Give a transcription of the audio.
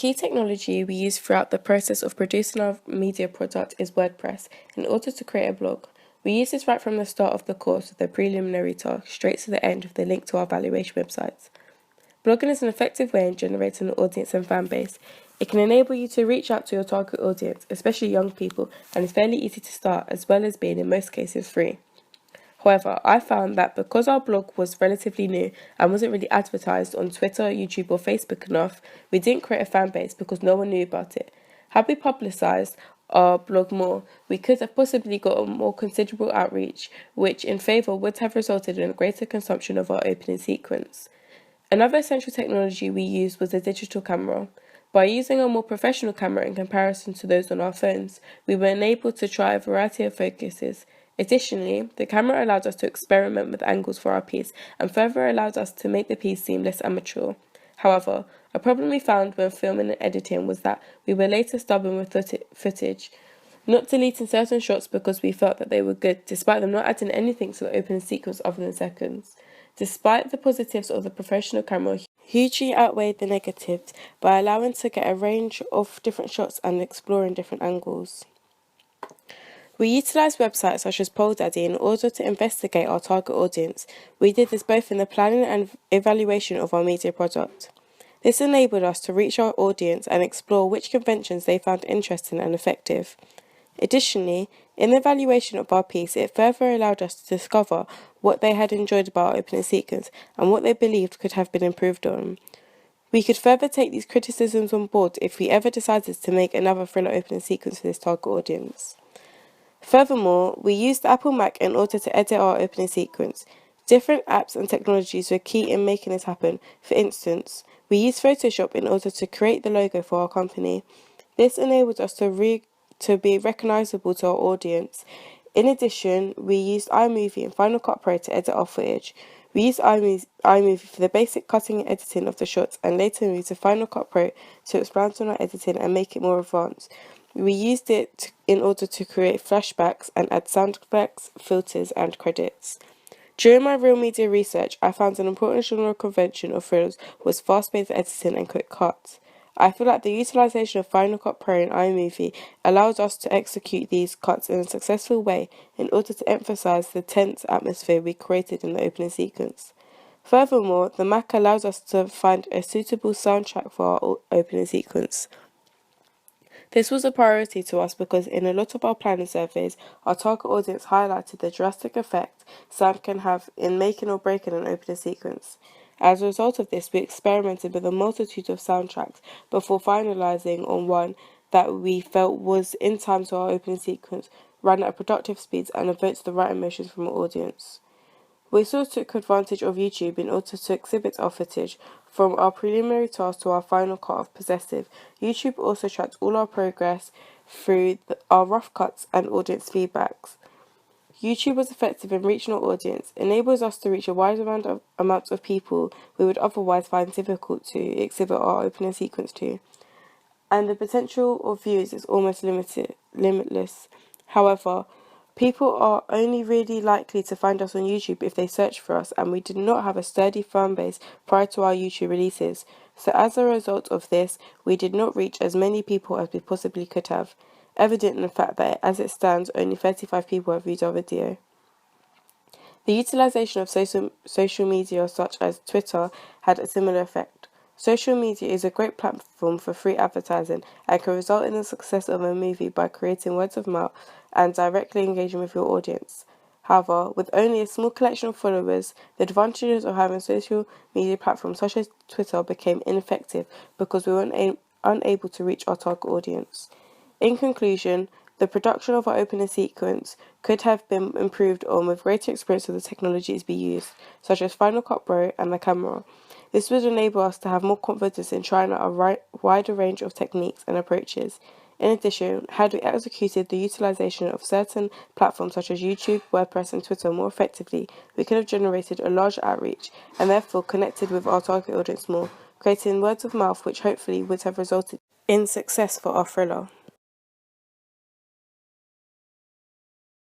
key technology we use throughout the process of producing our media product is WordPress in order to create a blog. We use this right from the start of the course with the preliminary task straight to the end with the link to our valuation websites. Blogging is an effective way in generating an audience and fan base. It can enable you to reach out to your target audience, especially young people, and is fairly easy to start as well as being in most cases free. However, I found that because our blog was relatively new and wasn't really advertised on Twitter, YouTube or Facebook enough, we didn't create a fan base because no one knew about it. Had we publicised our blog more, we could have possibly got a more considerable outreach, which in favour would have resulted in a greater consumption of our opening sequence. Another essential technology we used was a digital camera. By using a more professional camera in comparison to those on our phones, we were enabled to try a variety of focuses. Additionally, the camera allowed us to experiment with angles for our piece and further allowed us to make the piece seem less amateur. However, a problem we found when filming and editing was that we were later stubborn with footage, not deleting certain shots because we felt that they were good, despite them not adding anything to the opening sequence other than seconds. Despite the positives of the professional camera hugely outweighed the negatives by allowing to get a range of different shots and exploring different angles. We utilised websites such as PollDaddy in order to investigate our target audience. We did this both in the planning and evaluation of our media product. This enabled us to reach our audience and explore which conventions they found interesting and effective. Additionally, in the evaluation of our piece, it further allowed us to discover what they had enjoyed about our opening sequence and what they believed could have been improved on. We could further take these criticisms on board if we ever decided to make another thriller opening sequence for this target audience. Furthermore, we used Apple Mac in order to edit our opening sequence. Different apps and technologies were key in making this happen. For instance, we used Photoshop in order to create the logo for our company. This enabled us to be recognisable to our audience. In addition, we used iMovie and Final Cut Pro to edit our footage. We used iMovie for the basic cutting and editing of the shots and later moved to Final Cut Pro to expand on our editing and make it more advanced. We used it in order to create flashbacks and add sound effects, filters and credits. During my real media research, I found an important genre convention of thrillers was fast-paced editing and quick cuts. I feel like the utilisation of Final Cut Pro and iMovie allows us to execute these cuts in a successful way in order to emphasise the tense atmosphere we created in the opening sequence. Furthermore, the Mac allows us to find a suitable soundtrack for our opening sequence. This was a priority to us because in a lot of our planning surveys, our target audience highlighted the drastic effect sound can have in making or breaking an opening sequence. As a result of this, we experimented with a multitude of soundtracks before finalising on one that we felt was in time to our opening sequence, ran at productive speeds and evoked the right emotions from our audience. We also took advantage of YouTube in order to exhibit our footage. From our preliminary task to our final cut of Possessive, YouTube also tracked all our progress through our rough cuts and audience feedbacks. YouTube was effective in reaching our audience, enables us to reach a wide amount of people we would otherwise find difficult to exhibit our opening sequence to, and the potential of views is almost limitless. However, people are only really likely to find us on YouTube if they search for us, and we did not have a sturdy fan base prior to our YouTube releases. So as a result of this, we did not reach as many people as we possibly could have, evident in the fact that, as it stands, only 35 people have viewed our video. The utilisation of social media such as Twitter had a similar effect. Social media is a great platform for free advertising and can result in the success of a movie by creating word of mouth and directly engaging with your audience. However, with only a small collection of followers, the advantages of having social media platforms such as Twitter became ineffective because we were unable to reach our target audience. In conclusion, the production of our opening sequence could have been improved on with greater experience of the technologies we used, such as Final Cut Pro and the camera. This would enable us to have more confidence in trying out a wider range of techniques and approaches. In addition, had we executed the utilisation of certain platforms such as YouTube, WordPress and Twitter more effectively, we could have generated a large outreach and therefore connected with our target audience more, creating word of mouth which hopefully would have resulted in success for our thriller.